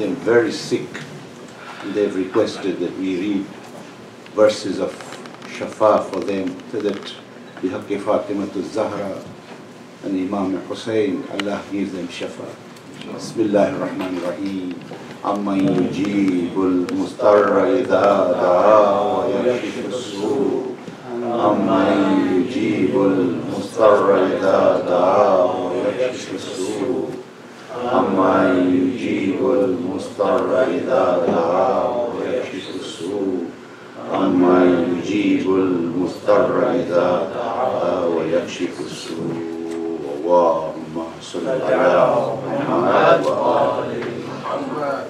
them very sick. And they've requested that we read verses of Shafa for them, so that Bihaqqi Fatimatul Zahra and Imam Hussein, Allah gives them Shafa. Bismillahir Rahmanir Rahim. Amma yujibul mustarra idha da'a wa yakshifus su'. Amma yujibul mustarra idha da'a wa yakshifus su'. Amma yujibul mustarra idha da'a wa yakshifus su'. Amma yujibul mustarra idha da'a wa yakshifus su'. Allahumma salli ala Muhammad wa ali Muhammad.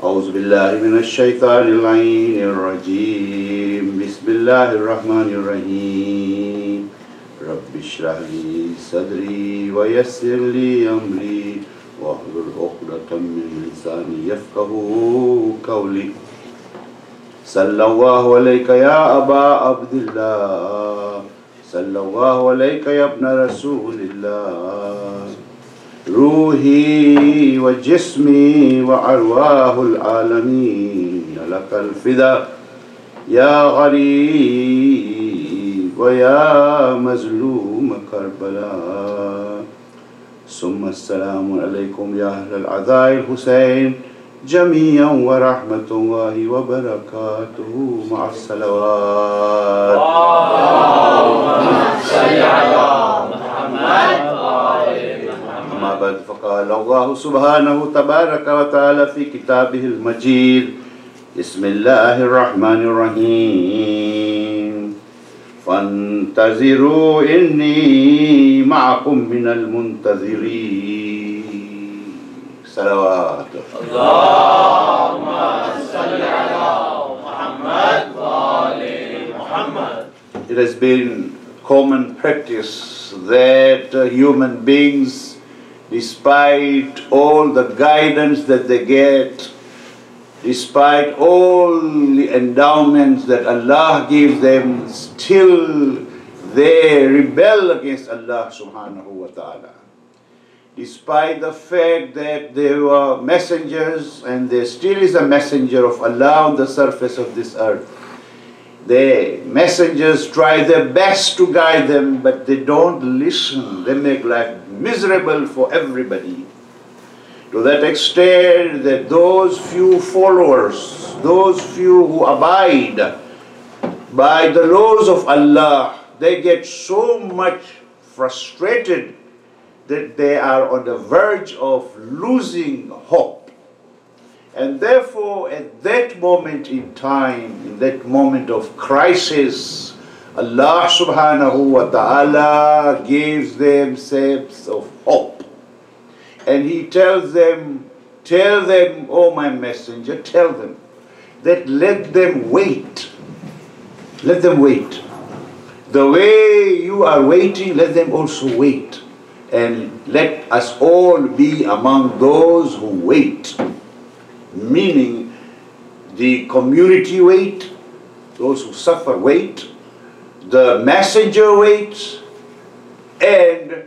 أعوذ بالله من الشيطان اللعين الرجيم بسم الله الرحمن الرحيم رب اشرح لي صدري ويسر لي أمري واحلل عقدة من لساني يفقهوا قولي صلى الله عليك يا أبا عبد الله صلى الله عليك يا ابن رسول الله روحي وجسمي وأرواح العالمين لك الفداء يا غريب ويا مظلوم كربلاء ثم السلام عليكم يا أهل العزاء الحسين جميعا ورحمة الله وبركاته مع الصلوات. اللهم صل على محمد أما بعد فقال الله سبحانه تبارك وتعالى في كتابه المجيد بسم الله الرحمن الرحيم فانتظروا إني معكم من المنتظرين. صلوات. اللهم صل على محمد وآل محمد. It has been common practice that human beings, despite all the guidance that they get, despite all the endowments that Allah gives them, still they rebel against Allah subhanahu wa ta'ala. Despite the fact that they were messengers, and there still is a messenger of Allah on the surface of this earth. The messengers try their best to guide them, but they don't listen. They make life miserable for everybody. To that extent that those few followers, those few who abide by the laws of Allah, they get so much frustrated that they are on the verge of losing hope. And therefore, at that moment in time, in that moment of crisis, Allah subhanahu wa ta'ala gives them steps of hope. And He tells them, oh my messenger, tell them that let them wait. Let them wait. The way you are waiting, let them also wait. And let us all be among those who wait. Meaning, the community wait, those who suffer wait, the messenger waits, and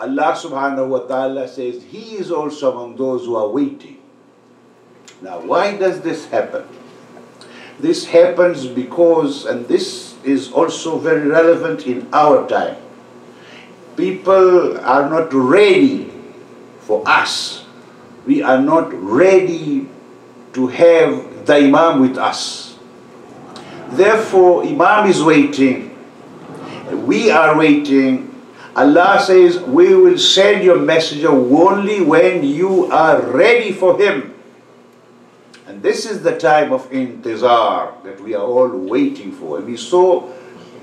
Allah subhanahu wa ta'ala says He is also among those who are waiting. Now, why does this happen? This happens because, and this is also very relevant in our time, people are not ready for us. We are not ready to have the Imam with us. Therefore, Imam is waiting. We are waiting. Allah says, we will send your messenger only when you are ready for him. And this is the time of intizar that we are all waiting for. And we saw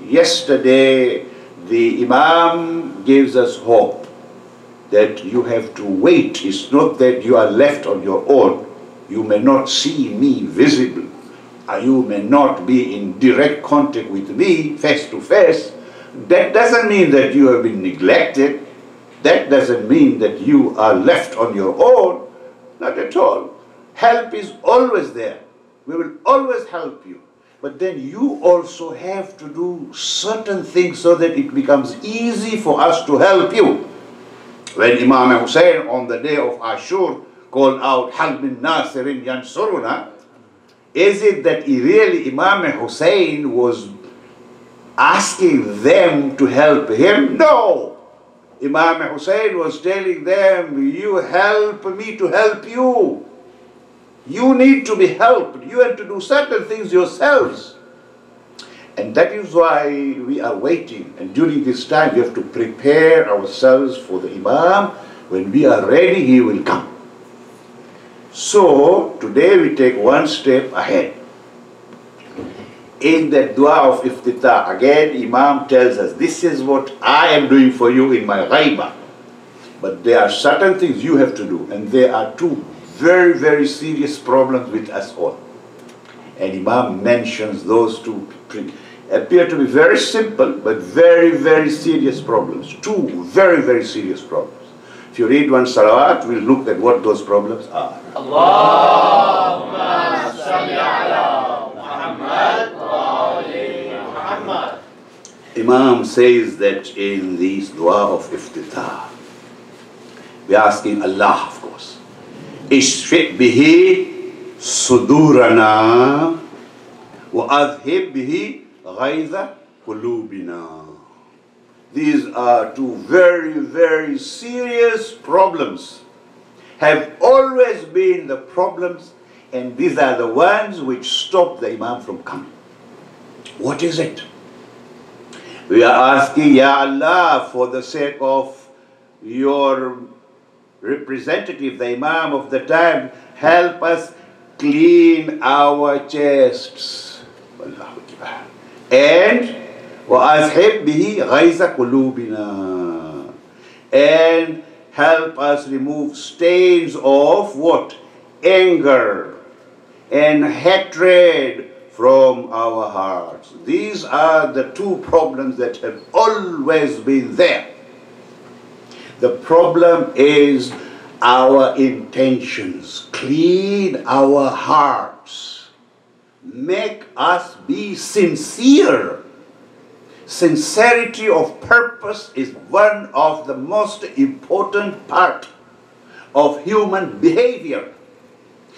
yesterday, the Imam gives us hope that you have to wait. It's not that you are left on your own. You may not see me visible. You may not be in direct contact with me face to face. That doesn't mean that you have been neglected. That doesn't mean that you are left on your own. Not at all. Help is always there. We will always help you. But then you also have to do certain things so that it becomes easy for us to help you. When Imam Hussein on the day of Ashur called out, Hal min Nasirin Yansuruna, is it that really Imam Hussein was asking them to help him? No. Imam Hussein was telling them, you help me to help you. You need to be helped. You have to do certain things yourselves. And that is why we are waiting. And during this time, we have to prepare ourselves for the Imam. When we are ready, he will come. So, today we take one step ahead. In the dua of iftitah, again, Imam tells us, this is what I am doing for you in my ghaibah. But there are certain things you have to do. And there are two very, very serious problems with us all. And Imam mentions those two, appear to be very simple, but very, very serious problems. Two very, very serious problems. If you read one salawat, we'll look at what those problems are. Allahumma salli ala Muhammad wa ali Muhammad. Imam says that in this dua of iftitah, we are asking Allah, of course, Ishfi' bihi sudurana wa adhib bihi ghayza qulubina. These are two very, very serious problems. Have always been the problems, and these are the ones which stop the Imam from coming. What is it? We are asking, Ya Allah, for the sake of your representative, the Imam of the time, help us clean our chests. And وَأَذْهِبْ بِهِ غَيْظَ قُلُوبِنَا, and help us remove stains of what? Anger and hatred from our hearts. These are the two problems that have always been there. The problem is our intentions. Clean our hearts. Make us be sincere. Sincerity of purpose is one of the most important part of human behavior.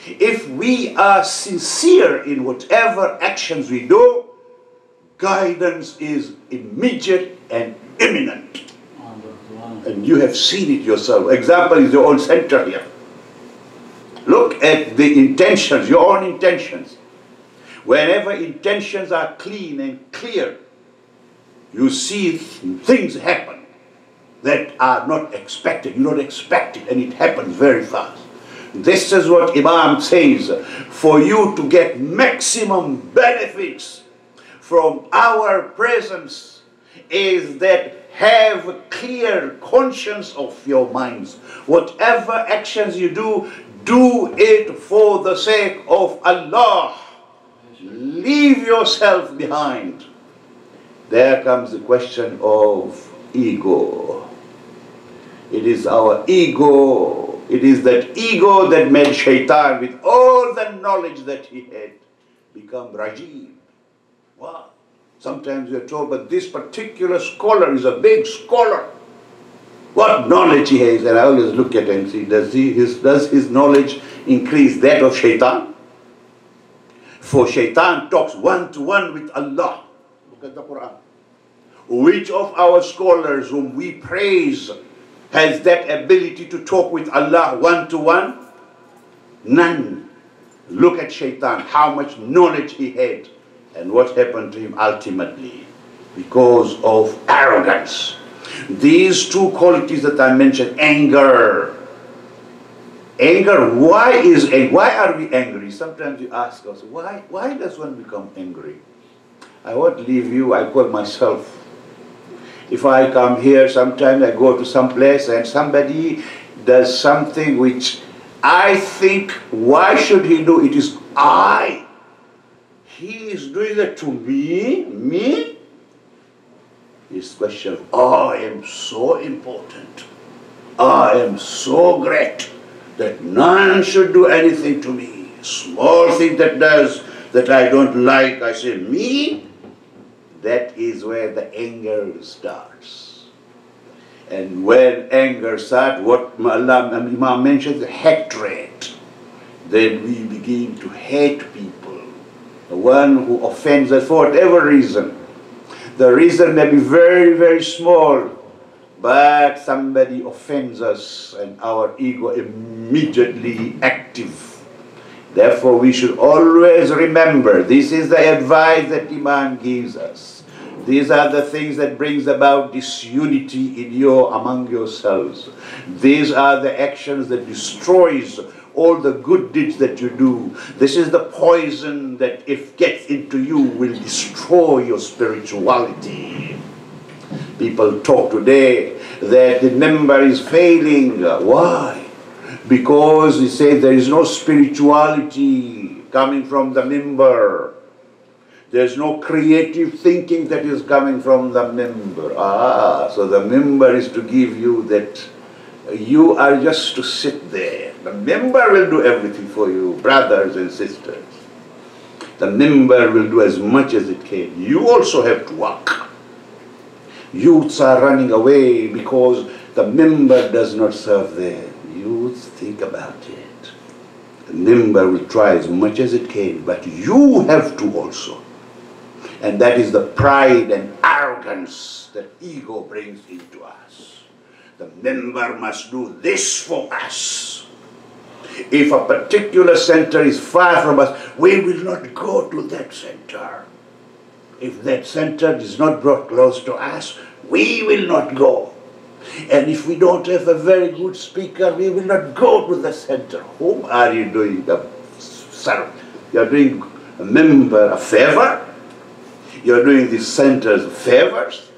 If we are sincere in whatever actions we do, guidance is immediate and imminent. And you have seen it yourself. Example is your own center here. Look at the intentions, your own intentions. Whenever intentions are clean and clear, you see things happen that are not expected. You don't expect it, and it happens very fast. This is what Imam says. For you to get maximum benefits from our presence is that have a clear conscience of your minds. Whatever actions you do, do it for the sake of Allah. Leave yourself behind. There comes the question of ego. It is our ego. It is that ego that made Shaitan, with all the knowledge that he had, become Rajim. Wow. Sometimes we are told, but this particular scholar is a big scholar. What knowledge he has. And I always look at him and see, does his knowledge increase that of Shaitan? For Shaitan talks one-to-one with Allah. Look at the Quran. Which of our scholars whom we praise has that ability to talk with Allah one-to-one? None. Look at Shaitan, how much knowledge he had, and what happened to him ultimately because of arrogance. These two qualities that I mentioned, anger. Anger, why are we angry? Sometimes you ask us, why does one become angry? I won't leave you, I call myself. If I come here, sometimes I go to some place and somebody does something which I think, why should he do? It is I. He is doing it to me? Me? This question of, I am so important. I am so great that none should do anything to me. Small thing that does that I don't like, I say, me? That is where the anger starts. And when anger starts, what Imam mentions, hatred, then we begin to hate people. The one who offends us for whatever reason. The reason may be very, very small, but somebody offends us and our ego immediately active. Therefore, we should always remember, this is the advice that Imam gives us. These are the things that brings about disunity in among yourselves. These are the actions that destroys all the good deeds that you do. This is the poison that if gets into you will destroy your spirituality. People talk today that the member is failing. Why? Because he says there is no spirituality coming from the member. There's no creative thinking that is coming from the member. So the member is to give you that you are just to sit there. The member will do everything for you, brothers and sisters. The member will do as much as it can. You also have to work. Youths are running away because the member does not serve them. Youths, think about it. The member will try as much as it can, but you have to also. And that is the pride and arrogance that ego brings into us. The member must do this for us. If a particular center is far from us, we will not go to that center. If that center is not brought close to us, we will not go. And if we don't have a very good speaker, we will not go to the center. Whom are you doing the service? You are doing a member a favor? You are doing the centers favors?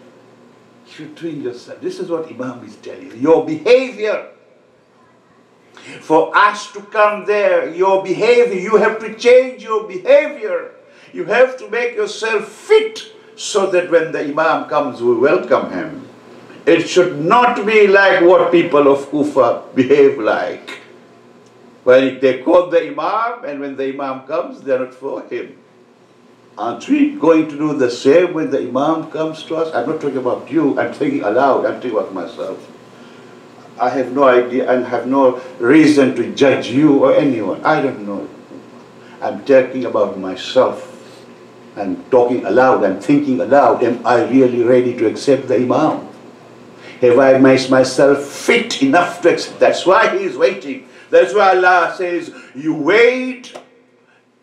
You're doing yourself. This is what Imam is telling you. Your behavior. For us to come there, your behavior, you have to change your behavior. You have to make yourself fit so that when the Imam comes, we welcome him. It should not be like what people of Kufa behave like. When they quote the Imam, and when the Imam comes, they are not for him. Aren't we going to do the same when the Imam comes to us? I'm not talking about you, I'm thinking aloud, I'm thinking about myself. I have no idea and have no reason to judge you or anyone. I don't know. I'm talking about myself. I'm talking aloud, I'm thinking aloud. Am I really ready to accept the Imam? Have I made myself fit enough to accept? That's why he is waiting. That's why Allah says, you wait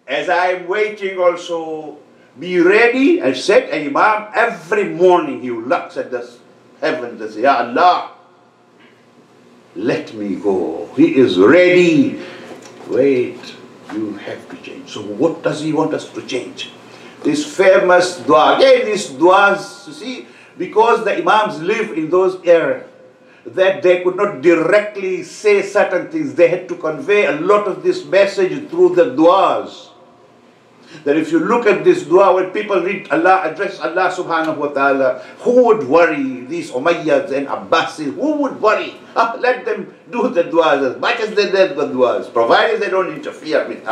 as I am waiting also. Be ready and set an Imam every morning. He looks at the heavens and says, Ya Allah, let me go. He is ready. Wait, you have to change. So what does he want us to change? This famous dua. Again, these duas, you see, because the Imams lived in those eras, that they could not directly say certain things. They had to convey a lot of this message through the duas. That if you look at this dua, when people read Allah, address Allah subhanahu wa ta'ala, who would worry? These Umayyads and Abbasis, who would worry? Let them do the duas as much as they did the duas, provided they don't interfere with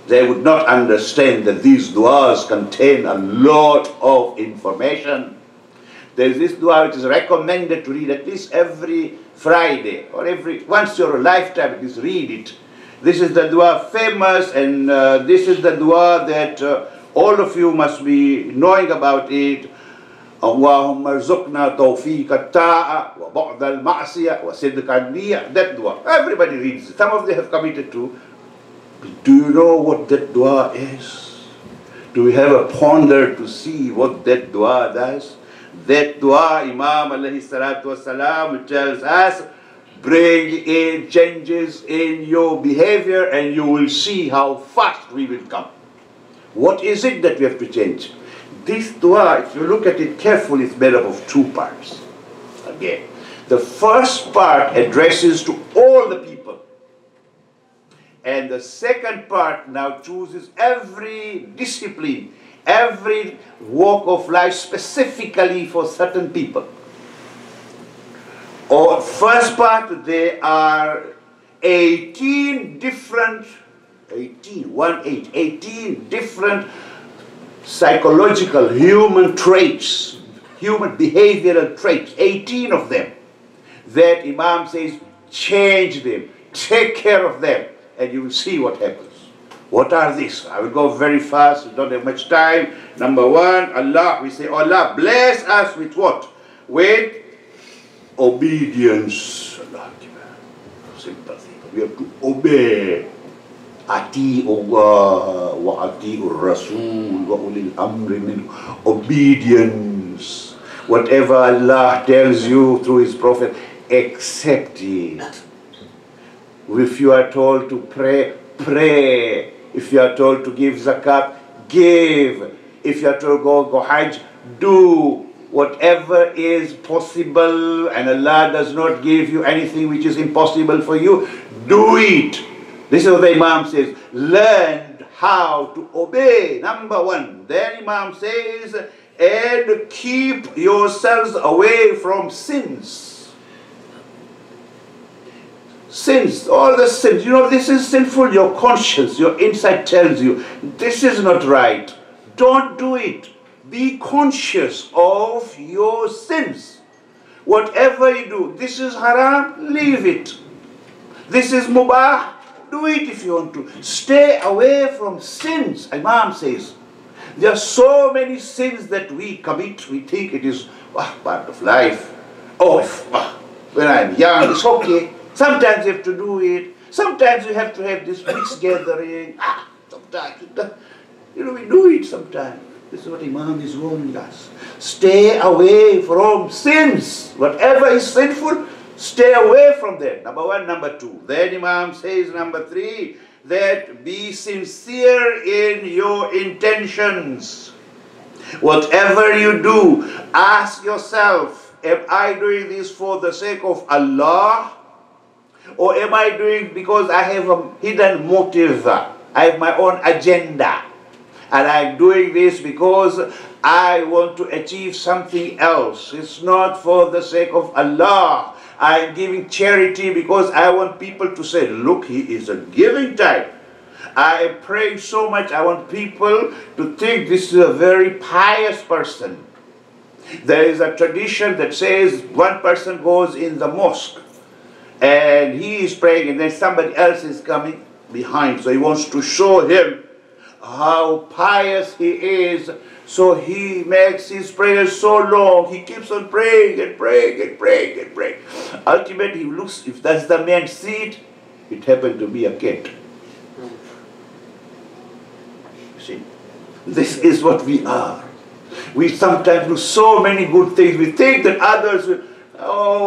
they would not understand that these duas contain a lot of information. There is this dua which is recommended to read at least every Friday, or once in your lifetime, at least read it. This is the dua famous, and this is the dua that all of you must be knowing about it. Allahumma rzuqna tawfiqa ta'a wa ba'd al-ma'siyah wa sidq al-niyya. That dua. Everybody reads it. Some of them have committed to. Do you know what that dua is? Do we have a ponder to see what that dua does? That dua, Imam alayhi salatu wasalam tells us, bring in changes in your behavior and you will see how fast we will come. What is it that we have to change? This dua, if you look at it carefully, it's made up of two parts. Again, the first part addresses to all the people. And the second part now chooses every discipline, every walk of life specifically for certain people. Or first part, there are 18 different psychological human traits, human behavioral traits, 18 of them. that Imam says, change them, take care of them, and you will see what happens. What are these? I will go very fast, we don't have much time. Number one, Allah, we say, Allah, bless us with what? With obedience. Allah, simple thing. We have to obey. Ati Allah wa ati Rasul wa ulil amri min. Obedience. Whatever Allah tells you through His Prophet, accept it. If you are told to pray, pray. If you are told to give zakat, give. If you are told to go Hajj, do. Whatever is possible, and Allah does not give you anything which is impossible for you, do it. This is what the Imam says. Learn how to obey. Number one. Then Imam says, and keep yourselves away from sins. Sins, all the sins. You know, this is sinful. Your conscience, your inside tells you, this is not right. Don't do it. Be conscious of your sins. Whatever you do, this is haram, leave it. This is mubah, do it if you want to. Stay away from sins, Imam says. There are so many sins that we commit, we think it is part of life. When I'm young, it's okay. Sometimes you have to do it. Sometimes you have to have this mixed gathering. Sometimes, you know, we do it sometimes. This is what Imam is warning us. Stay away from sins. Whatever is sinful, stay away from that. Number one. Number two. Then Imam says, number three, that be sincere in your intentions. Whatever you do, ask yourself, am I doing this for the sake of Allah? Or am I doing because I have a hidden motive? I have my own agenda. And I'm doing this because I want to achieve something else. It's not for the sake of Allah. I'm giving charity because I want people to say, look, he is a giving type. I am praying so much, I want people to think this is a very pious person. There is a tradition that says one person goes in the mosque and he is praying and then somebody else is coming behind. So he wants to show him how pious he is. So he makes his prayers so long. He keeps on praying and praying and praying and praying. Ultimately he looks, if that's the man's seat, it happened to be a cat. See, this is what we are. We sometimes do so many good things. We think that others will,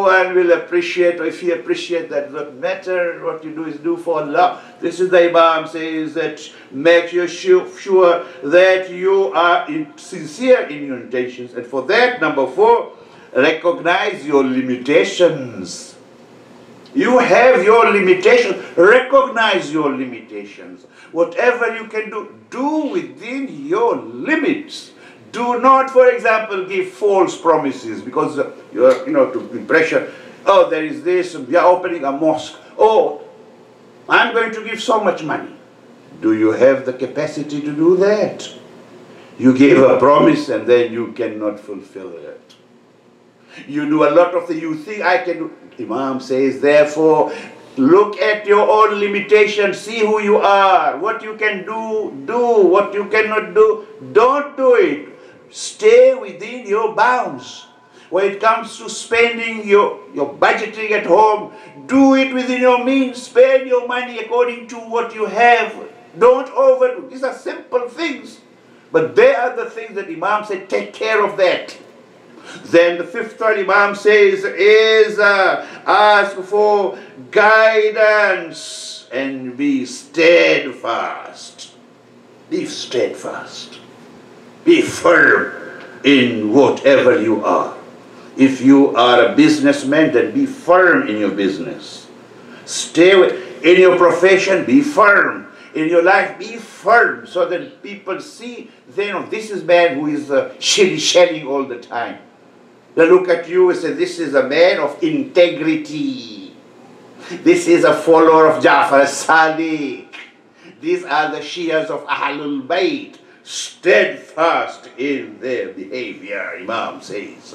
one will appreciate, or if he appreciates, that doesn't matter. What you do is do for Allah. This is the Imam says that make sure that you are sincere in your intentions. And for that, number four, recognize your limitations. You have your limitations. Recognize your limitations. Whatever you can do, do within your limits. Do not, for example, give false promises because you are, to be pressure. Oh, there is this, we are opening a mosque. Oh, I'm going to give so much money. Do you have the capacity to do that? You gave a promise and then you cannot fulfill it. You do a lot of things you think I can do. Imam says, therefore, look at your own limitations, see who you are, what you can do, do, what you cannot do, don't do it. Stay within your bounds. When it comes to spending your budgeting at home, do it within your means. Spend your money according to what you have. Don't overdo. These are simple things. But they are the things that Imam said, take care of that. Then the fifth one Imam says is ask for guidance and be steadfast. Be steadfast. Be firm in whatever you are. If you are a businessman, then be firm in your business. In your profession, be firm. In your life, be firm so that people see, this is a man who is shilly-shelling all the time. They look at you and say, this is a man of integrity. This is a follower of Ja'far as-Sadiq. These are the Shias of Ahlul Bayt. Steadfast in their behavior, Imam says.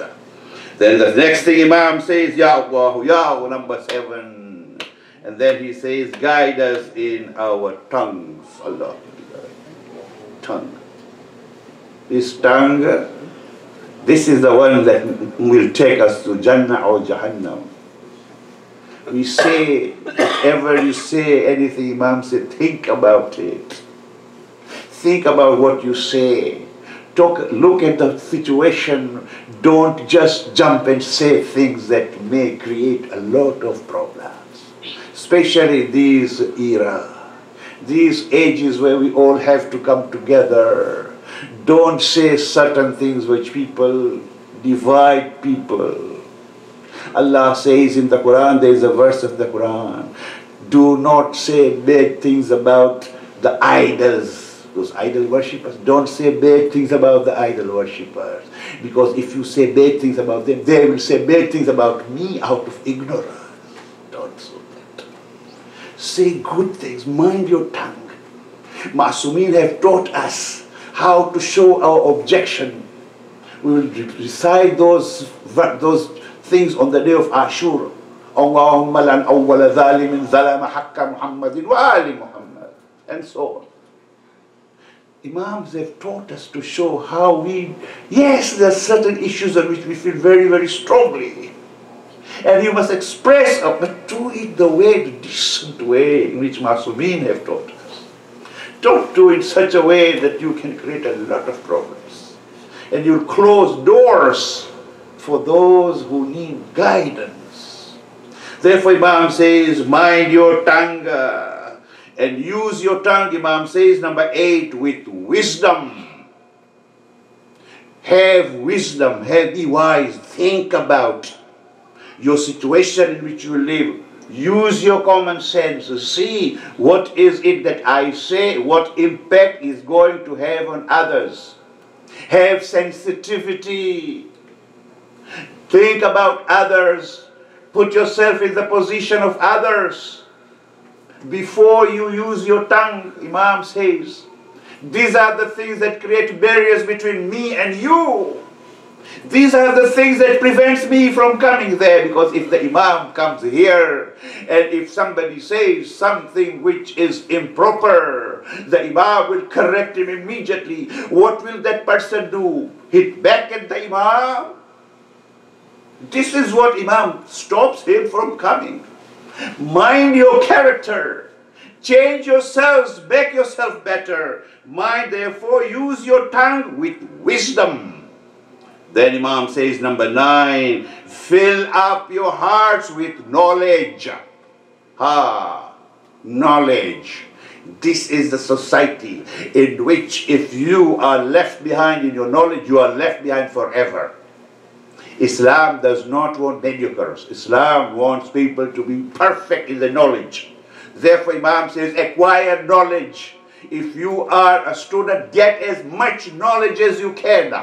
Then the next thing Imam says, Ya Allah, Ya Allah, number 7. And then he says, guide us in our tongues. Allah. Tongue. This tongue, this is the one that will take us to Jannah or Jahannam. We say, whenever you say anything, Imam said, think about it. Think about what you say. Look at the situation. Don't just jump and say things that may create a lot of problems. Especially these era, these ages where we all have to come together. Don't say certain things which people divide people. Allah says in the Quran, there is a verse of the Quran, do not say bad things about the idols. Those idol worshippers, don't say bad things about the idol worshippers. Because if you say bad things about them, they will say bad things about me out of ignorance. Don't do that. Say good things, mind your tongue. Masumin have taught us how to show our objection. We will recite those things on the day of Ashura. Allahumma lan awwala zalimin zalama haqqa Muhammadin wa ali Muhammad. And so on. Imams have taught us to show how yes, there are certain issues on which we feel very, very strongly. And you must express, but do it the decent way in which Masumin have taught us. Don't do it in such a way that you can create a lot of problems. And you'll close doors for those who need guidance. Therefore, Imam says, mind your tongue. And use your tongue, Imam says, number 8, with wisdom. Have wisdom, be wise, think about your situation in which you live. Use your common sense, see what is it that I say, what impact is going to have on others. Have sensitivity. Think about others. Put yourself in the position of others. Before you use your tongue, Imam says, these are the things that create barriers between me and you. These are the things that prevents me from coming there. Because if the Imam comes here, and if somebody says something which is improper, the Imam will correct him immediately. What will that person do? Hit back at the Imam? This is what Imam stops him from coming. Mind your character. Change yourselves, make yourself better. Mind, therefore, use your tongue with wisdom. Then Imam says, number 9, fill up your hearts with knowledge. Knowledge. This is the society in which if you are left behind in your knowledge, you are left behind forever. Islam does not want mediocres. Islam wants people to be perfect in the knowledge. Therefore, Imam says, acquire knowledge. If you are a student, get as much knowledge as you can.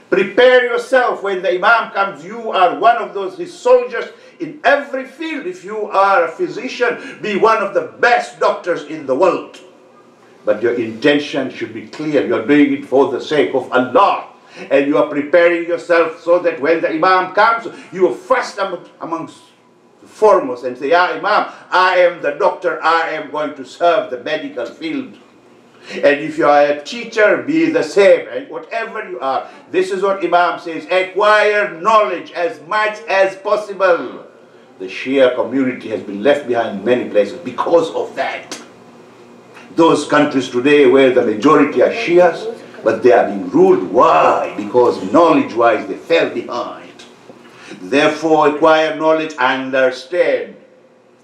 Prepare yourself. When the Imam comes, you are one of those his soldiers in every field. If you are a physician, be one of the best doctors in the world. But your intention should be clear. You are doing it for the sake of Allah. And you are preparing yourself so that when the Imam comes, you are first amongst the foremost and say, Ya Imam, I am the doctor, I am going to serve the medical field. And if you are a teacher, be the same. And whatever you are, this is what Imam says, acquire knowledge as much as possible. The Shia community has been left behind in many places because of that. Those countries today where the majority are Shias, but they are being ruled. Why? Because knowledge-wise they fell behind. Therefore, acquire knowledge, understand.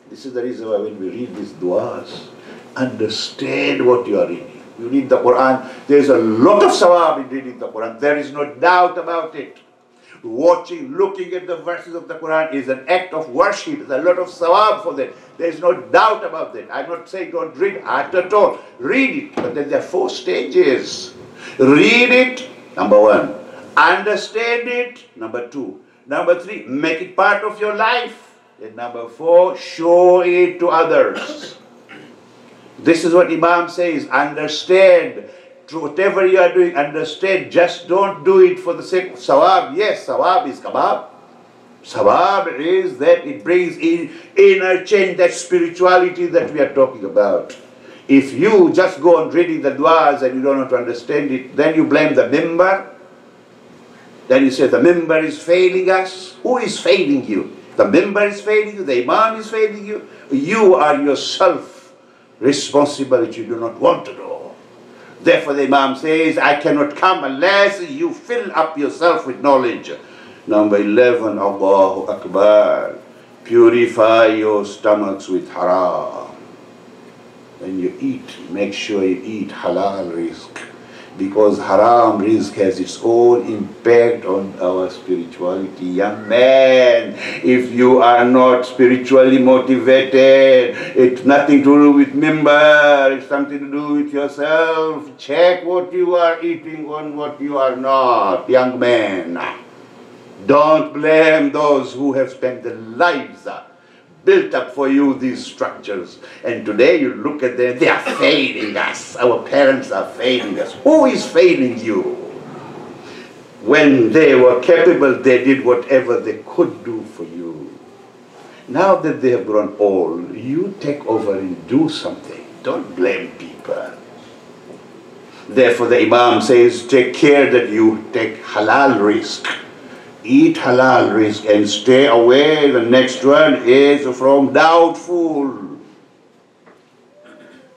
This is the reason why when we read these du'as, understand what you are reading. You read the Quran, there is a lot of sawab in reading the Quran. There is no doubt about it. Watching, looking at the verses of the Quran is an act of worship. There's a lot of sawab for that. There is no doubt about that. I'm not saying don't read at all. Read it. But then there are 4 stages. Read it, number 1. Understand it, number 2. Number 3, make it part of your life. And number 4, show it to others. This is what Imam says, understand, whatever you are doing, understand, just don't do it for the sake of sawab. Yes, sawab is kebab. Sawab is that it brings in inner change, that spirituality that we are talking about. If you just go on reading the du'as and you don't know to understand it, then you blame the member. Then you say the member is failing us. Who is failing you? The member is failing you, the imam is failing you. You are yourself responsible that you do not want to know. Therefore the imam says, I cannot come unless you fill up yourself with knowledge. Number 11, Allahu Akbar. Purify your stomachs with haram. When you eat, make sure you eat halal rizq. Because haram rizq has its own impact on our spirituality. Young man, if you are not spiritually motivated, it's nothing to do with member, it's something to do with yourself. Check what you are eating and what you are not, young man. Don't blame those who have spent their lives built up for you these structures. And today you look at them, they are failing us. Our parents are failing us. Who is failing you? When they were capable, they did whatever they could do for you. Now that they have grown old, you take over and do something. Don't blame people. Therefore the Imam says, take care that you take halal rizq. Eat halal rizq and stay away. The next one is from doubtful.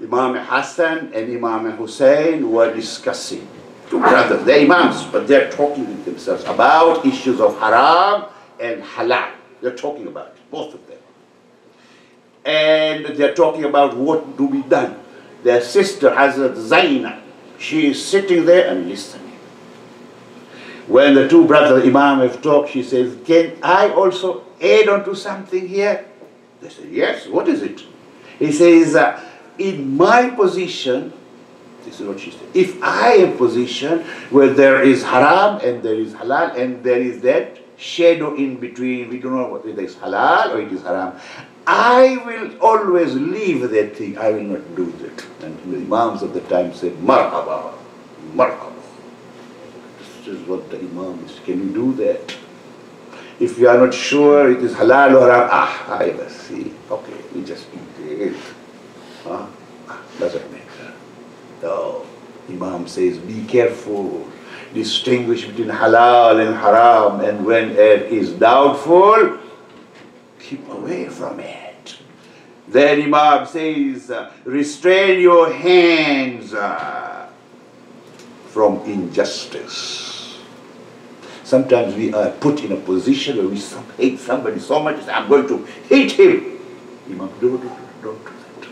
Imam Hassan and Imam Hussein were discussing. Two brothers, they're imams, but they're talking with themselves about issues of haram and halal. They're talking about it, both of them. And they're talking about what to be done. Their sister, Hazrat Zainab, she is sitting there and listening. When the two brothers Imam have talked, she says, can I also add on to something here? They say, yes, what is it? He says, in my position, this is what she said, if I am in a position where there is haram and there is halal and there is that shadow in between, we don't know whether it is halal or it is haram, I will always leave that thing, I will not do that. And the Imams of the time said, marhaba, marhaba. This is what the Imam is. Can you do that? If you are not sure it is halal or haram, I must see. Okay, we just eat it. Doesn't matter. No. Imam says, be careful. Distinguish between halal and haram. And when it is doubtful, keep away from it. Then Imam says, restrain your hands from injustice. Sometimes we are put in a position where we hate somebody so much, I'm going to hate him. Imam, don't do that.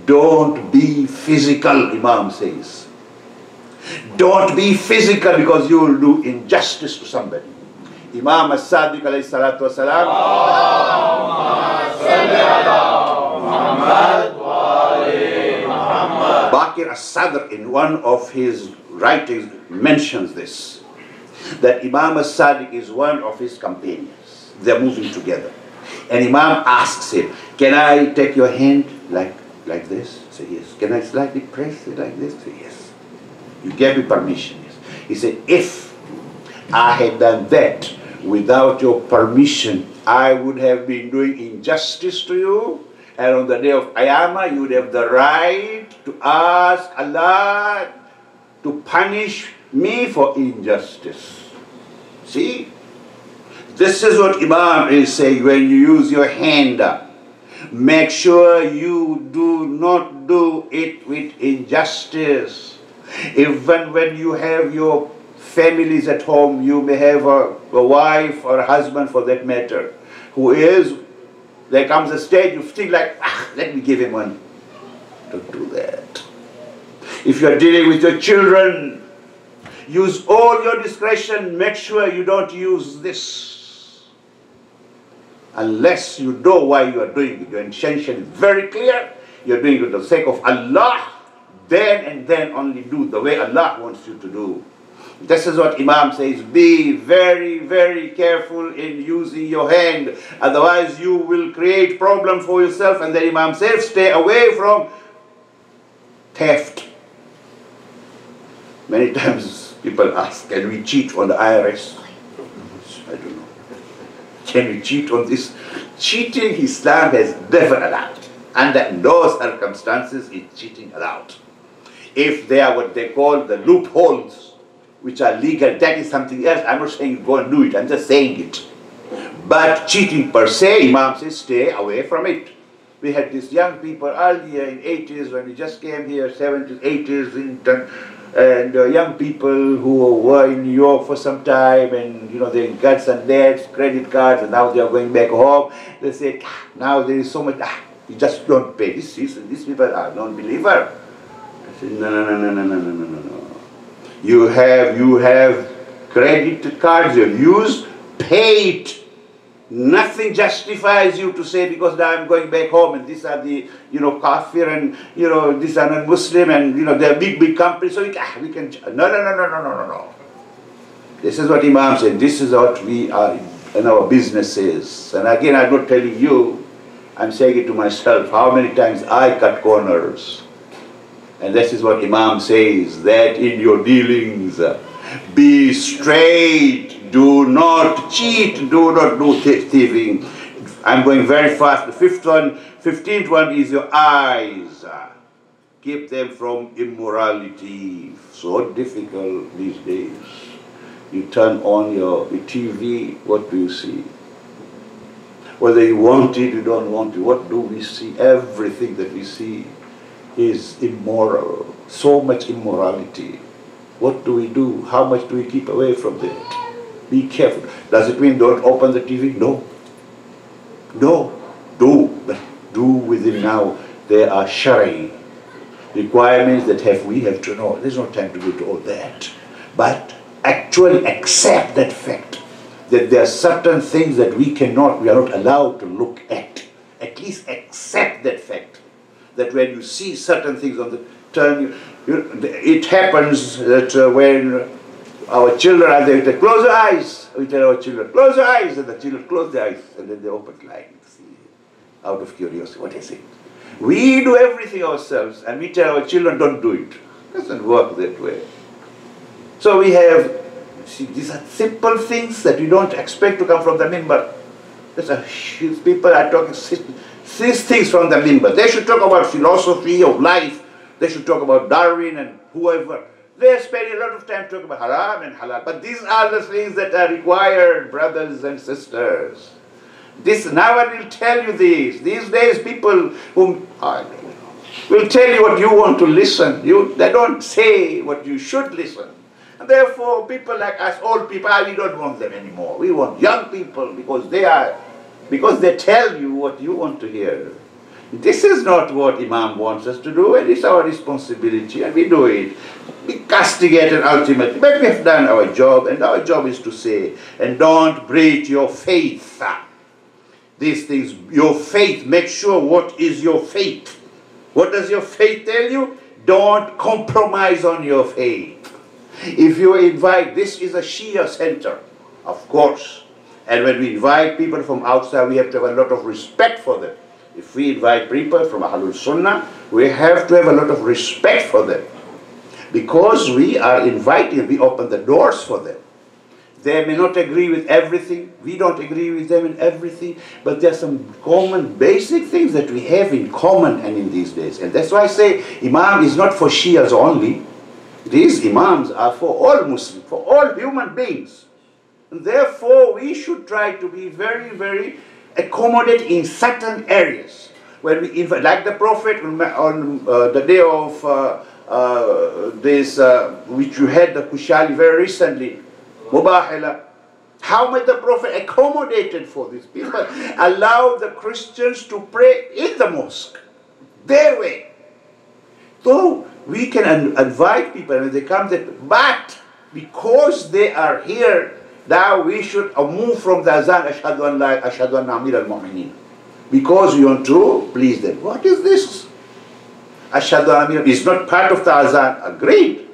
Don't be physical, Imam says. Don't be physical because you will do injustice to somebody. Imam as-Sadiq alayhi salatu wasalam, Bakir as-Sadr in one of his writings mentions this, that Imam as-Sadiq is one of his companions. They're moving together. And Imam asks him, can I take your hand like this? Say yes. Can I slightly press it like this? Say yes. You gave me permission. Yes. He said, if I had done that without your permission, I would have been doing injustice to you. And on the day of Qiyamah, you would have the right to ask Allah to punish me for injustice. See? This is what Imam is saying when you use your hand. Make sure you do not do it with injustice. Even when you have your families at home, you may have a wife or a husband for that matter, who is, there comes a stage you think like, let me give him one. Don't do that. If you are dealing with your children, use all your discretion. Make sure you don't use this. Unless you know why you are doing it. Your intention is very clear. You are doing it for the sake of Allah. Then and then only do the way Allah wants you to do. This is what Imam says. Be very, very careful in using your hand. Otherwise you will create problem for yourself. And then Imam says, stay away from theft. Many times people ask, can we cheat on the IRS? I don't know. Can we cheat on this? Cheating, Islam has never allowed. Under no circumstances is cheating allowed. If they are what they call the loopholes, which are legal, that is something else. I'm not saying go and do it, I'm just saying it. But cheating per se, Imam says, stay away from it. We had these young people earlier in 80s when we just came here, 70s, 80s, and young people who were in New York for some time, and you know, they got some debts, credit cards, and now they are going back home. They say, now there is so much, you just don't pay. These people are non-believer. I said, no. You have credit cards, you have used, pay it. Nothing justifies you to say, because now I'm going back home and these are the, you know, kafir, and, you know, these are non-Muslim, and, you know, they're big companies, so we can, no. This is what Imam said, this is what we are in our businesses. And again, I'm not telling you, I'm saying it to myself, how many times I cut corners. And this is what Imam says, that in your dealings, be straight. Do not cheat, do not do thieving. I'm going very fast. The 15th one is your eyes. Keep them from immorality. So difficult these days. You turn on your TV, what do you see? Whether you want it, you don't want it, what do we see? Everything that we see is immoral. So much immorality. What do we do? How much do we keep away from that? Be careful. Does it mean don't open the TV? No. But do within now. There are Shari requirements that we have to know. There's no time to go to all that. But actually accept that fact, that there are certain things that we are not allowed to look at. At least accept that fact, that when you see certain things on the turn, it happens that when our children are there, they close their eyes. We tell our children, close their eyes, and the children close their eyes, and then they open like, see, out of curiosity. What is it? We do everything ourselves, and we tell our children, don't do it. It doesn't work that way. So we have, see, these are simple things that you don't expect to come from the mimbar. People are talking these things from the mimbar. They should talk about philosophy of life. They should talk about Darwin and whoever. They spend a lot of time talking about Haram and Halal. But these are the things that are required, brothers and sisters. Now I will tell you this. These days people will tell you what you want to listen. They don't say what you should listen. And therefore people like us, old people, we don't want them anymore. We want young people because they tell you what you want to hear. This is not what Imam wants us to do, and it's our responsibility, and we do it. We castigate it ultimately, but we have done our job, and our job is to say, and don't breach your faith. These things, your faith, make sure what is your faith. What does your faith tell you? Don't compromise on your faith. If you invite, this is a Shia center, of course, and when we invite people from outside, we have to have a lot of respect for them. If we invite people from Ahlul Sunnah, we have to have a lot of respect for them. Because we are inviting, we open the doors for them. They may not agree with everything, we don't agree with them in everything, but there are some common basic things that we have in common and in these days. And that's why I say Imam is not for Shias only. These Imams are for all Muslims, for all human beings. And therefore we should try to be very, very accommodate in certain areas. When we invite, like the Prophet on the day of which you had the Kushali very recently, Mubahila, how much the Prophet accommodated for these people, allowed the Christians to pray in the mosque, their way. So we can invite people when they come there, but because they are here, now we should move from the azan, ashhadu an la, ashhadu anna amir al-mu'minin. Because we want to please them. What is this? Ashhadu an amir is not part of the azan, agreed.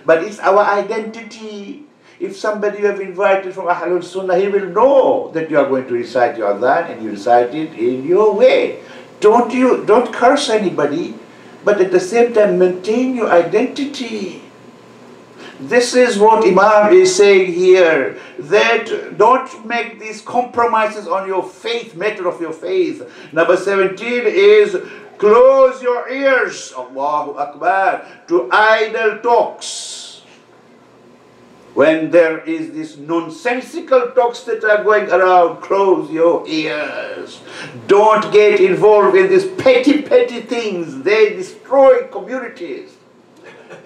But it's our identity. If somebody you have invited from Ahlul Sunnah, he will know that you are going to recite your azan and you recite it in your way. Don't curse anybody, but at the same time maintain your identity. This is what Imam is saying here, that don't make these compromises on your faith, matter of your faith. Number 17 is close your ears, Allahu Akbar, to idle talks. When there is this nonsensical talks that are going around, close your ears. Don't get involved in these petty things. They destroy communities.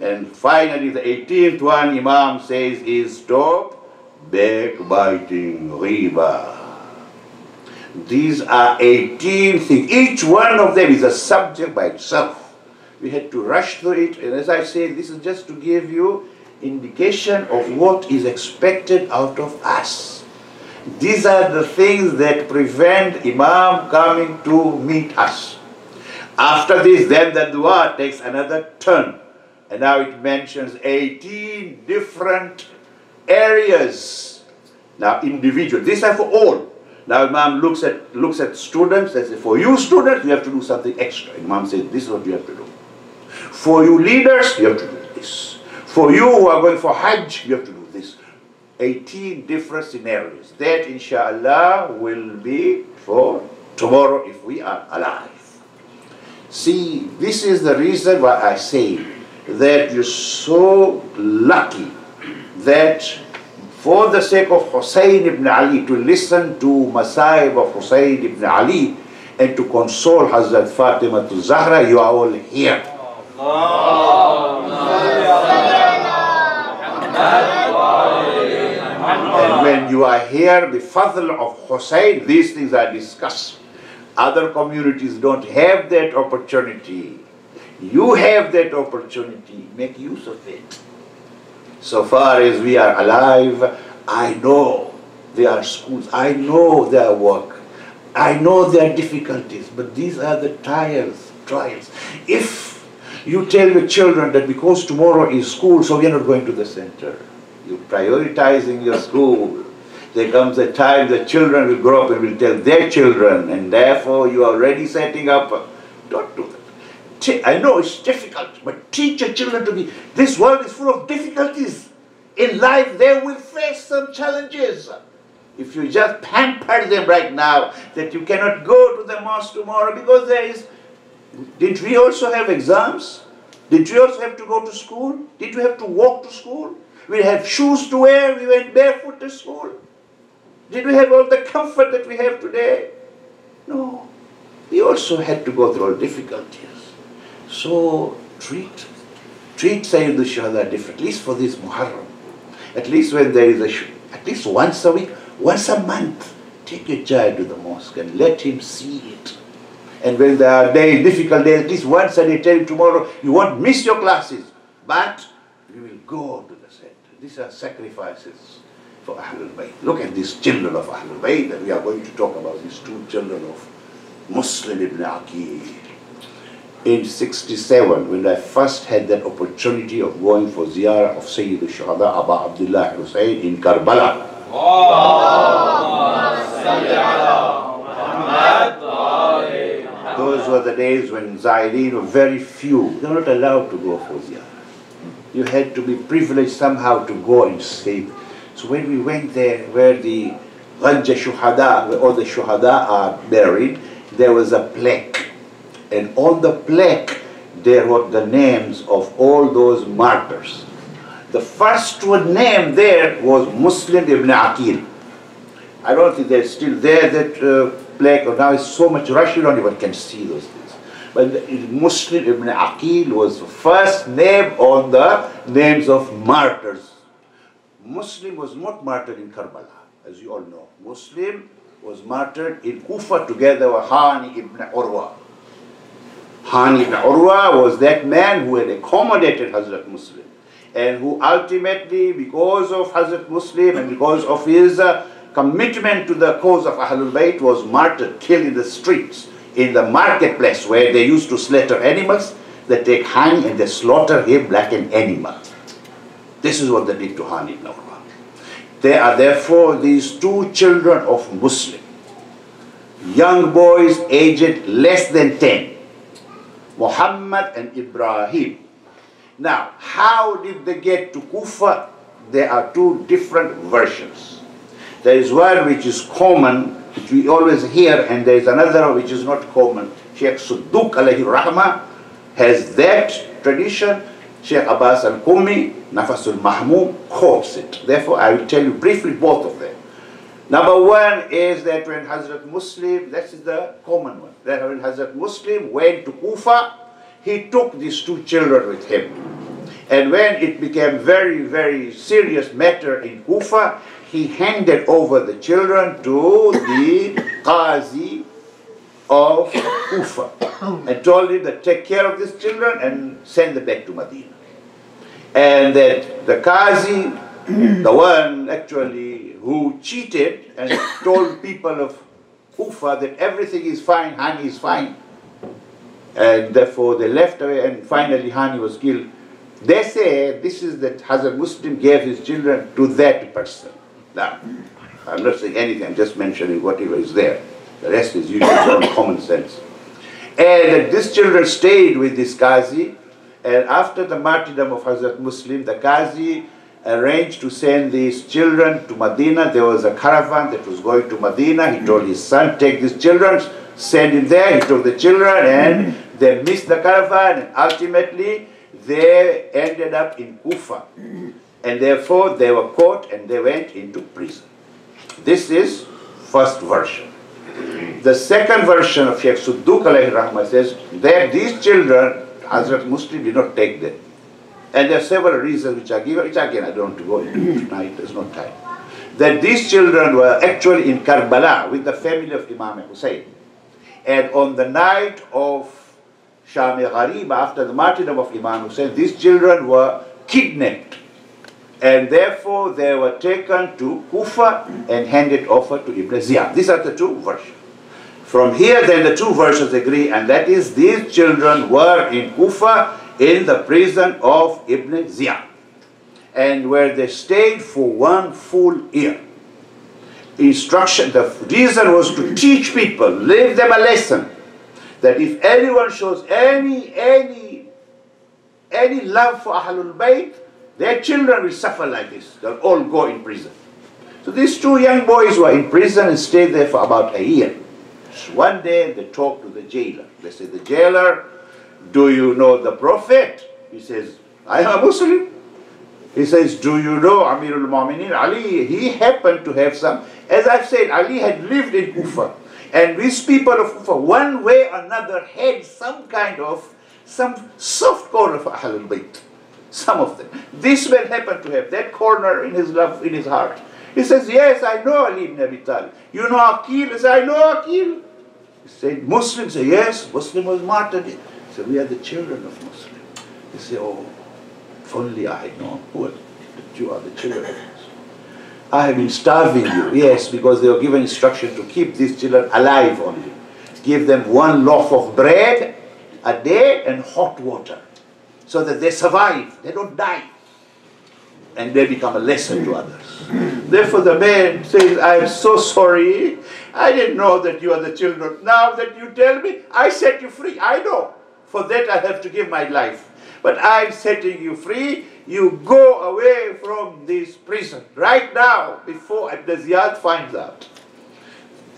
And finally, the 18th one, Imam says, is stop backbiting, riba. These are 18 things. Each one of them is a subject by itself. We had to rush through it. And as I say, this is just to give you indication of what is expected out of us. These are the things that prevent Imam coming to meet us. After this, then the dua takes another turn. And now it mentions 18 different areas. Now individual, these are for all. Now Imam looks at students and says, for you students, you have to do something extra. Imam says, this is what you have to do. For you leaders, you have to do this. For you who are going for Hajj, you have to do this. 18 different scenarios. That inshallah will be for tomorrow if we are alive. See, this is the reason why I say that you're so lucky that for the sake of Hussein ibn Ali, to listen to Masaib of Hussein ibn Ali and to console Hazrat Fatima to Zahra, you are all here. And when you are here, the fadl of Hussein, these things are discussed. Other communities don't have that opportunity. You have that opportunity. Make use of it. So far as we are alive, I know there are schools. I know there are work. I know there are difficulties. But these are the trials. If you tell the children that because tomorrow is school, so we are not going to the center. You're prioritizing your school. There comes a time the children will grow up and will tell their children, and therefore you are already setting up. Don't do that. I know it's difficult, but teach your children to be. This world is full of difficulties. In life, they will face some challenges. If you just pamper them right now, that you cannot go to the mosque tomorrow because there is. Didn't we also have exams? Did we also have to go to school? Did we have to walk to school? We have shoes to wear. We went barefoot to school. Did we have all the comfort that we have today? No. We also had to go through all difficulties. So treat Sayyid al-Shuhada differently, at least for this Muharram. At least when there is at least once a week, once a month, take your child to the mosque and let him see it. And when there are days, difficult days, at least once a day, tell him tomorrow, you won't miss your classes, but you will go to the center. These are sacrifices for Ahlul Bayt. Look at these children of Ahlul Bayt, and we are going to talk about these two children of Muslim ibn Aqil. In 67, when I first had that opportunity of going for ziyarah of Sayyid al-Shuhada, Aba Abdullah Hussein in Karbala. Those were the days when Zaireen were very few. They were not allowed to go for ziyarah. You had to be privileged somehow to go and stay. So when we went there, where the Rajja Shuhada, where all the Shuhada are buried, there was a plaque. And on the plaque, there were the names of all those martyrs. The first one name there was Muslim ibn Aqil. I don't think they're still there, that plaque, or now it's so much rush, you don't even can see those things. But Muslim ibn Aqil was the first name on the names of martyrs. Muslim was not martyred in Karbala, as you all know. Muslim was martyred in Kufa together with Hani ibn Urwa. Hani ibn Urwa was that man who had accommodated Hazrat Muslim, and who ultimately, because of Hazrat Muslim and because of his commitment to the cause of Ahlul Bayt, was martyred, killed in the streets, in the marketplace where they used to slaughter animals. They take Hani and they slaughter him like an animal. This is what they did to Hani ibn Urwa. There are therefore these two children of Muslim, young boys aged less than 10. Muhammad and Ibrahim. Now, how did they get to Kufa? There are two different versions. There is one which is common, which we always hear, and there is another which is not common. Sheikh Sudduk alayhi rahmah has that tradition. Sheikh Abbas al-Qumi, Nafasul Mahmum, quotes it. Therefore, I will tell you briefly both of them. Number one is that when Hazrat Muslim, that is the common one, that when Hazrat Muslim went to Kufa, he took these two children with him. And when it became very, very serious matter in Kufa, he handed over the children to the Qazi of Kufa and told him to take care of these children and send them back to Medina. And that the Qazi, the one actually who cheated and told people of Kufa that everything is fine, Hani is fine, and therefore they left away and finally Hani was killed. They say this is that Hazrat Muslim gave his children to that person. Now, I'm not saying anything, I'm just mentioning whatever is there. The rest is usually on common sense. And that these children stayed with this Qazi, and after the martyrdom of Hazrat Muslim, the Qazi arranged to send these children to Medina. There was a caravan that was going to Medina. He told his son, take these children, send him there. He took the children and they missed the caravan, and ultimately they ended up in Kufa. And therefore they were caught and they went into prison. This is first version. The second version of Sheikh Sudduk alayhi rahmah says that these children, Hazrat Muslim did not take them. And there are several reasons which are given, which again I don't want to go into tonight, there's no time. That these children were actually in Karbala with the family of Imam Hussein. And on the night of Sham-e-Gharib, after the martyrdom of Imam Hussein, these children were kidnapped. And therefore they were taken to Kufa and handed over to Ibn Ziyad. These are the two versions. From here then the two versions agree, and that is these children were in Kufa in the prison of Ibn Ziyad, and where they stayed for 1 full year. Instruction, the reason was to teach people, leave them a lesson, that if anyone shows any love for Ahlul Bayt, their children will suffer like this. They'll all go in prison. So these two young boys were in prison and stayed there for about a year. So one day they talked to the jailer. They said, the jailer, do you know the Prophet? He says, I am a Muslim. He says, do you know Amirul Mu'mineen Ali? He happened to have some, as I've said, Ali had lived in Kufa. And these people of Kufa, one way or another, had some soft corner for Ahlul Bayt. Some of them. This man happened to have that corner in his love, in his heart. He says, yes, I know Ali ibn Abi Talib. You know Aqil? He says, I know Aqil. He said, Muslims say, yes, Muslim was martyred. He said, we are the children of Muslim. He said, oh, if only I had known that you are the children of Muslim. I have been starving you. Yes, because they were given instruction to keep these children alive only. Give them 1 loaf of bread a day and hot water, so that they survive, they don't die, and they become a lesson to others. Therefore the man says, I am so sorry, I didn't know that you are the children. Now that you tell me, I set you free. I know, for that I have to give my life. But I'm setting you free. You go away from this prison right now, before Ibn Ziyad finds out.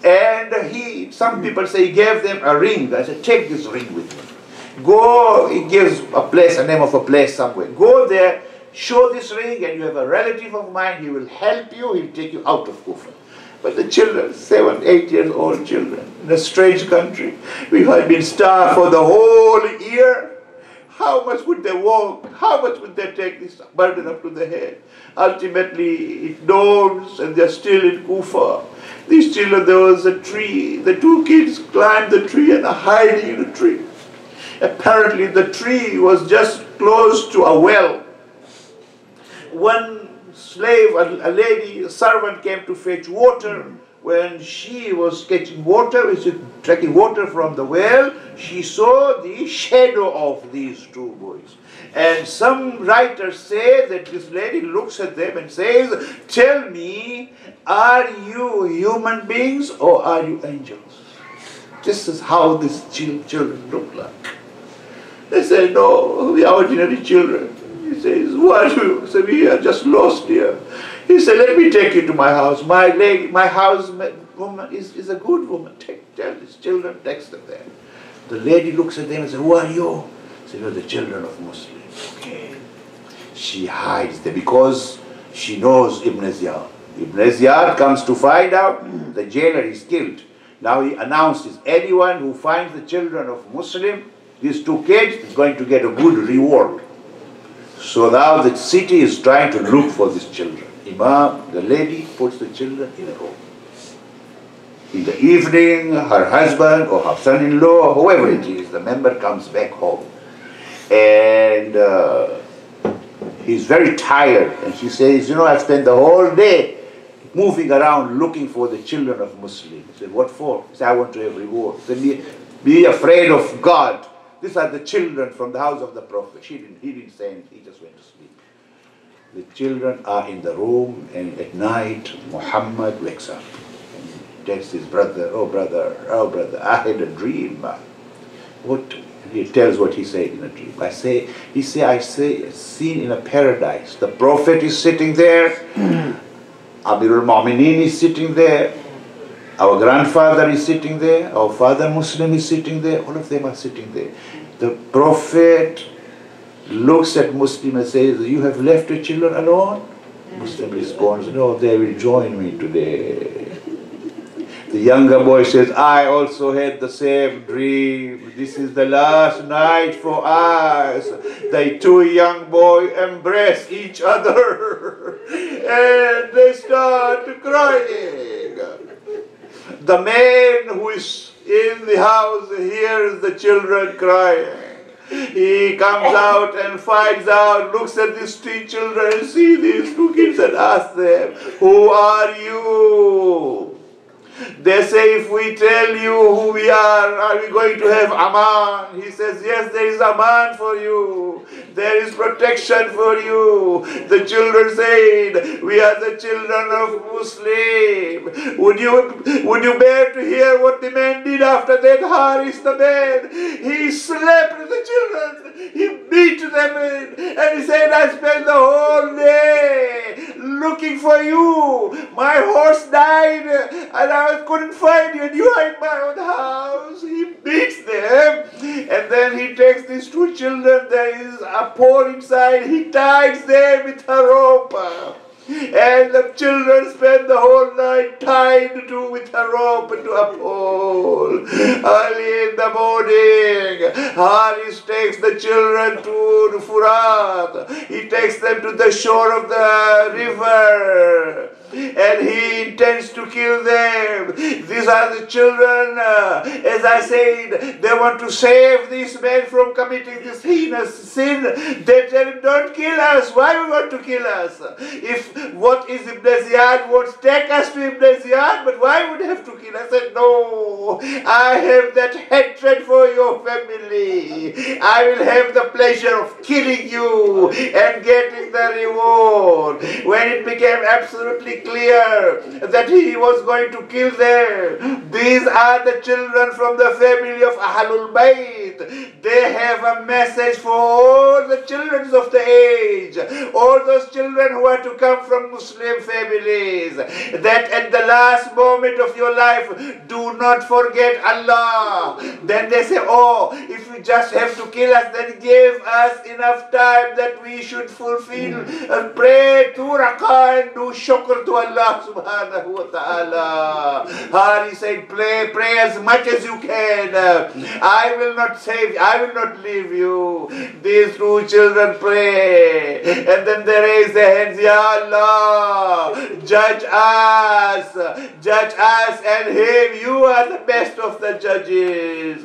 And some people say he gave them a ring. I said, take this ring with you. Go, he gives a place, a name of a place somewhere. Go there, show this ring, and you have a relative of mine, he will help you, he'll take you out of Kufa. But the children, 7, 8 years old children, in a strange country, we had been starved for the whole year. How much would they walk? How much would they take this burden up to their head? Ultimately, it dawns, and they're still in Kufa. These children, there was a tree. The 2 kids climbed the tree and are hiding in the tree. Apparently the tree was just close to a well. One slave, a lady, a servant came to fetch water. When she was getting water, taking water from the well, she saw the shadow of these 2 boys. And some writers say that this lady looks at them and says, tell me, are you human beings or are you angels? This is how these children look like. They say, no, we are ordinary children. He says, who are you? So we are just lost here. He said, let me take you to my house. My house woman is a good woman. Tell these children, takes them there. The lady looks at them and says, who are you? They say, we are the children of Muslims. Okay. She hides them because she knows Ibn Ziyad. Ibn Ziyad comes to find out the jailer is killed. Now he announces, anyone who finds the children of Muslim, these two kids, is going to get a good reward. So now the city is trying to look for these children. Imam, the lady, puts the children in a room. In the evening, her husband or her son-in-law, whoever it is, the member comes back home. And he's very tired. And she says, you know, I've spent the whole day moving around looking for the children of Muslims. He said, what for? He said, I want to have reward. He said, be afraid of God. These are the children from the house of the Prophet. He didn't say anything, he just went to sleep. The children are in the room, and at night, Muhammad wakes up. And he tells his brother, oh brother, I had a dream. What? He tells what he said in a dream. I say, seen in a paradise. The Prophet is sitting there. Amirul Mu'mineen is sitting there. Our grandfather is sitting there. Our father Muslim is sitting there. All of them are sitting there. The Prophet looks at Muslim and says, you have left your children alone? Muslim responds, no, they will join me today. The younger boy says, I also had the same dream. This is the last night for us. The two young boys embrace each other and they start crying. The man who is in the house hears the children crying. He comes out and finds out, looks at these two children, see these two kids and asks them, who are you? They say, if we tell you who we are we going to have Aman? He says, yes, there is Aman for you. There is protection for you. The children said, we are the children of Muslim. Would you bear to hear what the man did after that? Haris, the man, he slapped the children. He beat them and he said, I spent the whole day looking for you. My horse died and I couldn't find you, and you are in my own house. He beats them, and then he takes these two children. There is a pole inside. He ties them with a rope, and the children spend the whole night tied with a rope to a pole. Early in the morning, Haris takes the children to the Furat. He takes them to the shore of the river, and he intends to kill them. These are the children, as I said, they want to save these men from committing this heinous sin. They tell him, don't kill us. Why do you want to kill us? If what is Ibn Ziyad wants, take us to Ibn Ziyad, but why would you have to kill us? I said, no, I have that hatred for your family. I will have the pleasure of killing you and getting the reward. When it became absolutely clear that he was going to kill them, these are the children from the family of Ahlul Bayt. They have a message for all the children of the age, all those children who are to come from Muslim families, that at the last moment of your life, do not forget Allah. Then they say, oh, if you just have to kill us, then give us enough time that we should fulfill and pray 2 rak'ah and do shukr to Allah subhanahu wa ta'ala. Hari said, pray as much as you can. I will not save you, I will not leave you. These two children pray, and then they raise their hands, Ya Allah, judge us and him. You are the best of the judges.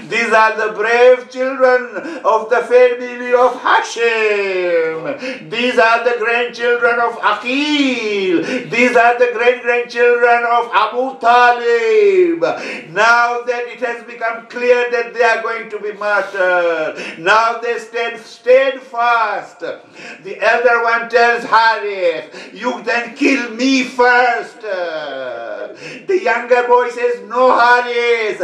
These are the brave children of the family of Hashim. These are the grandchildren of Aqil. These are the great-grandchildren of Abu Talib. Now that it has become clear that they are going to be martyred, now they stand steadfast. The elder one tells Harith, you then kill me first. The younger boy says, no, Harith,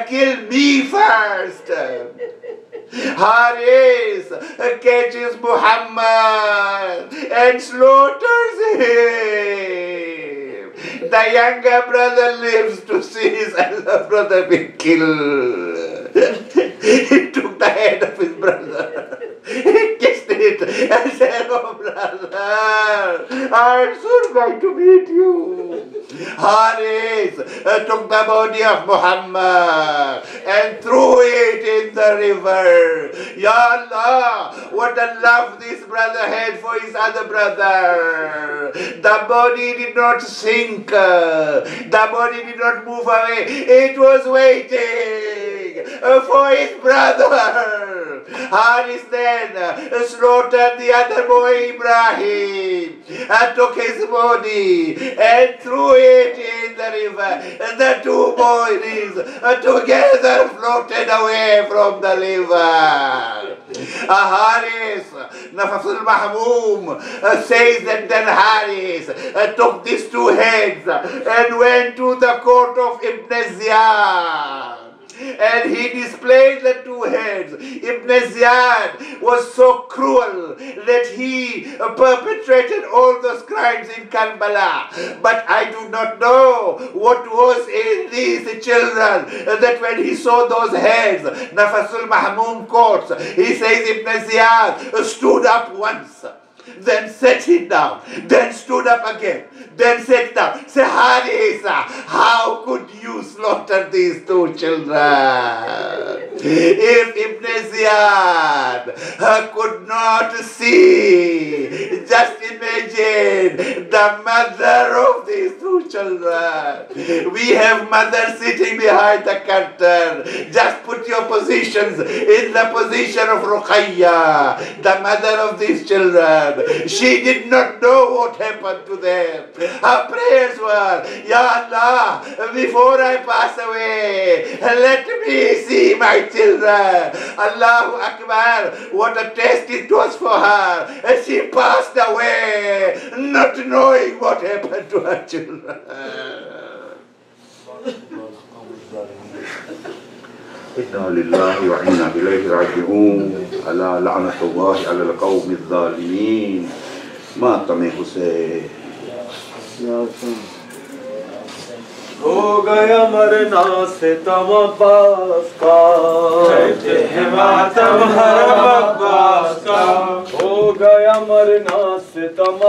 kill me first. Haris catches Muhammad and slaughters him. The younger brother lives to see his elder brother be killed. He took the head of his brother, he kissed it and said, "Oh brother, I'm so glad to meet you." Haris took the body of Muhammad and threw it in the river. Ya Allah, what a love this brother had for his other brother. The body did not sink, the body did not move away, it was waiting for his brother. Haris then slaughtered the other boy Ibrahim and took his body and threw it in the river. The two boys together floated away from the river. Haris, Nafas al-Mahmum says that then Haris took these two heads and went to the court of Ibn Ziyad. And he displayed the two heads. Ibn Ziyad was so cruel that he perpetrated all those crimes in Karbala. But I do not know what was in these children that when he saw those heads, Nafasul Mahmum quotes, he says Ibn Ziyad stood up once, then sat him down, then stood up again, then sat down. Say, Haris, how could you slaughter these two children? If Ibn Ziyad could not see, just imagine the mother of these two children. We have mother sitting behind the curtain. Just put your positions in the position of Ruqayya, the mother of these children. She did not know what happened to them. Her prayers were, Ya Allah, before I pass away, let me see my children. Allahu Akbar, what a test it was for her. And she passed away, not knowing what happened to her children. إنا لله وإنا إليه راجعون ألا لعنة الله على القوم الظالمين मातमे Hussain हो गया मरना से तम अब्बास का कहते हैं मातम हरम अब्बास का हो गया मरना से तम